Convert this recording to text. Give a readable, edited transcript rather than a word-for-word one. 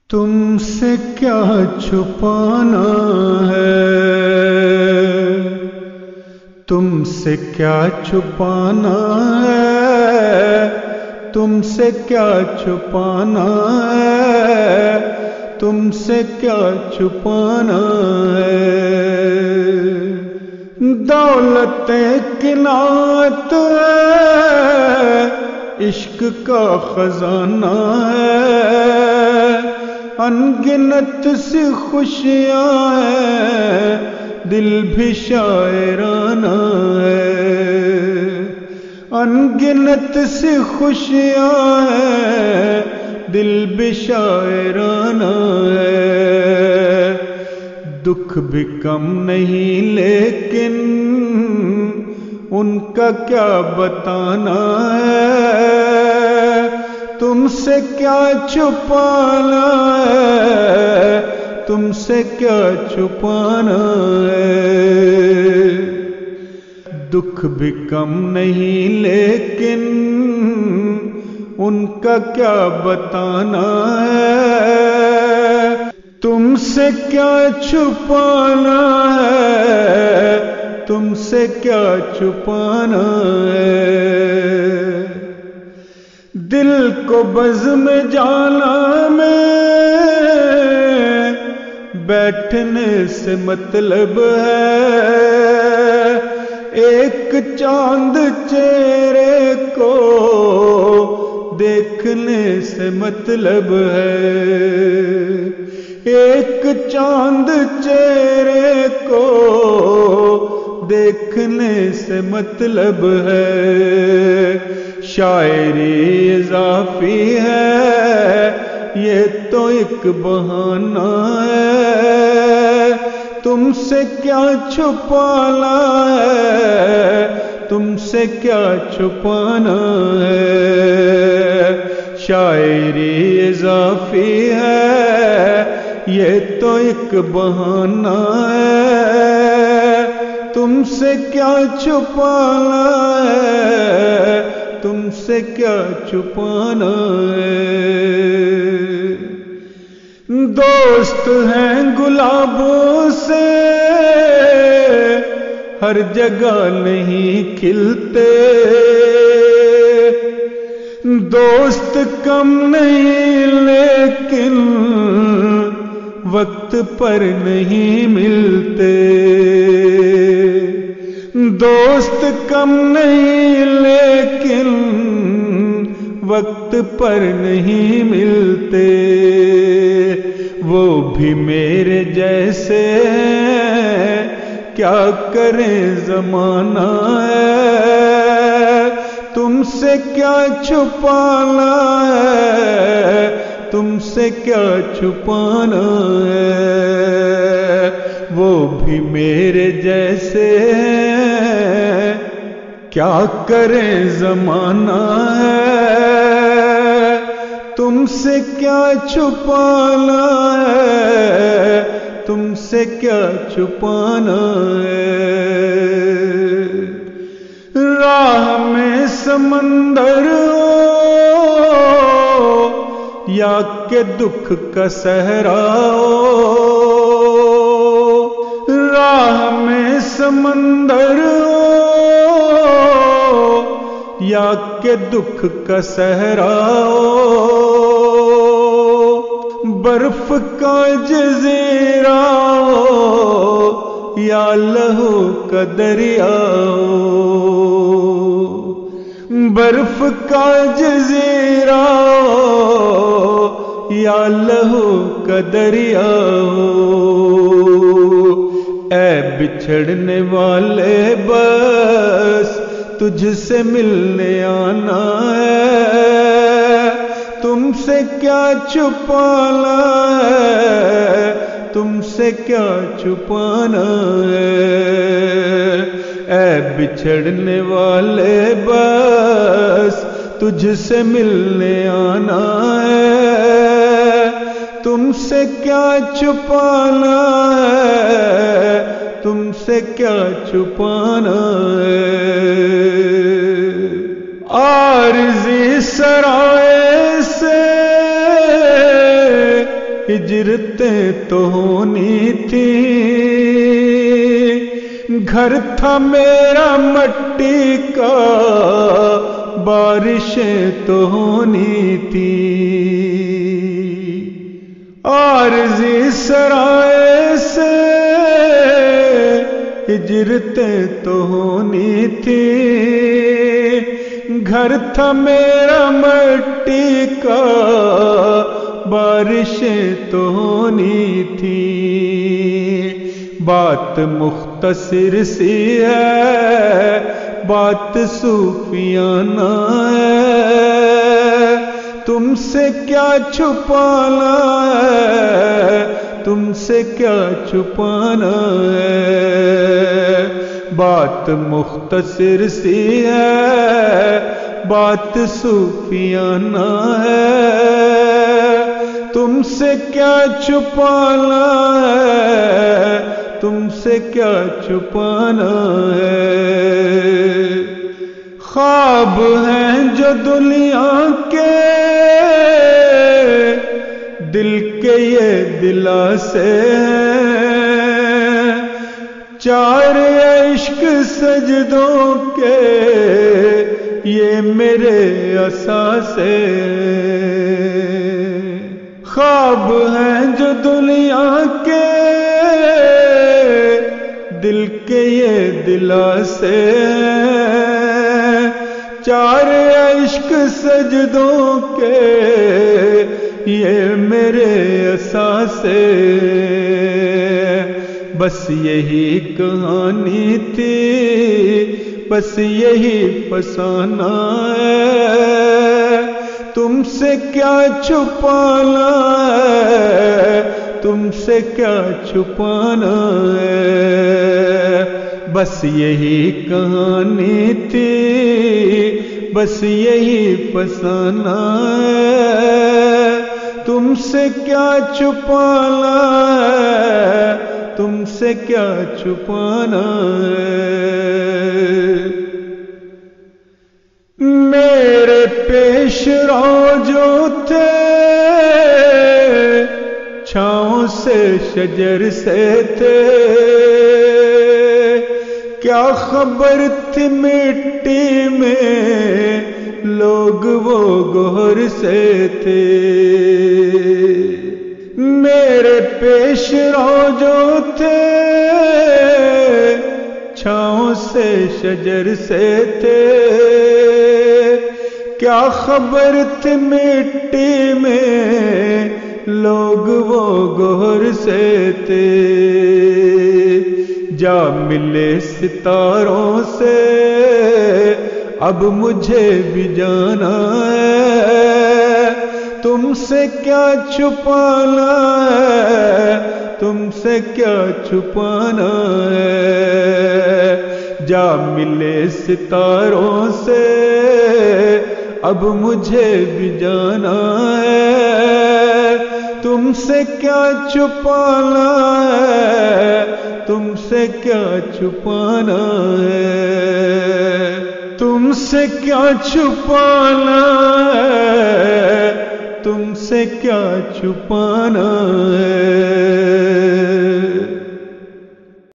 تم سے کیا چھپانا ہے، تم سے کیا چھپانا ہے، تم سے کیا چھپانا ہے، تم سے کیا چھپانا ہے۔ دولت قناعت ہے، عشق کا خزانہ ہے، انگنت سی خوشیاں ہیں، دل بھی شاعرانہ ہے، انگنت سی خوشیاں ہیں، دل بھی شاعرانہ ہے۔ دکھ بھی کم نہیں لیکن ان کا کیا بتانا ہے، تم سے کیا چھپانا ہے، تم سے کیا چھپانا ہے۔ دکھ بھی کم نہیں لیکن ان کا کیا بتانا ہے، تم سے کیا چھپانا ہے، تم سے کیا چھپانا ہے۔ دل کو بزم جانا میں بیٹھنے سے مطلب ہے، ایک چاند چہرے کو دیکھنے سے مطلب ہے، ایک چاند چہرے کو دیکھنے سے مطلب ہے۔ شاعری اضافی ہے، یہ تو ایک بہانہ ہے، تم سے کیا چھپانا ہے، تم سے کیا چھپانا ہے۔ شاعری اضافی ہے، یہ تو ایک بہانہ ہے، تم سے کیا چھپانا ہے، تم سے کیا چھپانا ہے۔ دوست ہیں گلابوں سے ہر جگہ نہیں کھلتے، دوست کم نہیں لیکن وقت پر نہیں ملتے، دوست کم نہیں لیکن وقت پر نہیں ملتے، وہ بھی میرے جیسے ہیں، کیا کریں زمانہ ہے، تم سے کیا چھپانا ہے، تم سے کیا چھپانا ہے۔ وہ بھی میرے جیسے ہیں، کیا کریں زمانہ ہے، تم سے کیا چھپانا ہے، تم سے کیا چھپانا ہے۔ راہ میں سمندر ہو یا کہ دکھ کا صحرا ہو، راہ میں سمندر ہو یا کہ دکھ کا صحرا ہو، برف کا جزیرہ ہو یا لہو کا دریا ہو، برف کا جزیرہ ہو یا لہو کا دریا ہو، اے بچھڑنے والے بس تجھ سے ملنے آنا ہے، تم سے کیا چھپانا ہے، تم سے کیا چھپانا ہے۔ اے بچھڑنے والے بس تجھ سے ملنے آنا ہے، تم سے کیا چھپانا ہے، تم سے کیا چھپانا ہے۔ عارضی سرائے سے ہجرتیں تو ہونی تھی، گھر تھا میرا مٹی کا، بارشیں تو ہونی تھی، عارضی سرائے سے ہجرتیں تو ہونی تھی، گھر تھا میرا مٹی کا، بارشیں تو ہونی تھی، بات مختصر سی ہے، بات صوفیانہ ہے، تم سے کیا چھپانا ہے، تم سے کیا چھپانا ہے، بات مختصر سی ہے، بات صوفیانہ ہے، تم سے کیا چھپانا ہے، تم سے کیا چھپانا ہے، خواب ہیں جو دنیا کے دل کے یہ دلاسے ہیں، چار عشق سجدوں کے یہ میرے اثاثے ہیں، خواب ہیں جو دنیا کے دل کے یہ دلاسے ہیں، چار عشق سجدوں کے یہ میرے اثاثے، بس یہی کہانی تھی، بس یہی فسانہ ہے، تم سے کیا چھپانا ہے، تم سے کیا چھپانا ہے، بس یہی کہانی تھی، بس یہی فسانہ ہے، تم سے کیا چھپانا ہے، تم سے کیا چھپانا ہے، میرے پیش رو جو تھے چھاؤں سے شجر سے تھے، کیا خبر تھی مٹی میں لوگ وہ گوہر سے تھے، میرے پیش رو جو تھے چھاؤں سے شجر سے تھے، کیا خبر تھی مٹی میں لوگ وہ گوہر سے تھے، جا ملے ستاروں سے اب مجھے بھی جانا ہے، تم سے کیا چھپانا ہے، تم سے کیا چھپانا ہے، جا ملے ستاروں سے اب مجھے بھی جانا ہے، تم سے کیا چھپانا ہے، تم سے کیا چھپانا ہے، تم سے کیا چھپانا ہے، تم سے کیا چھپانا ہے۔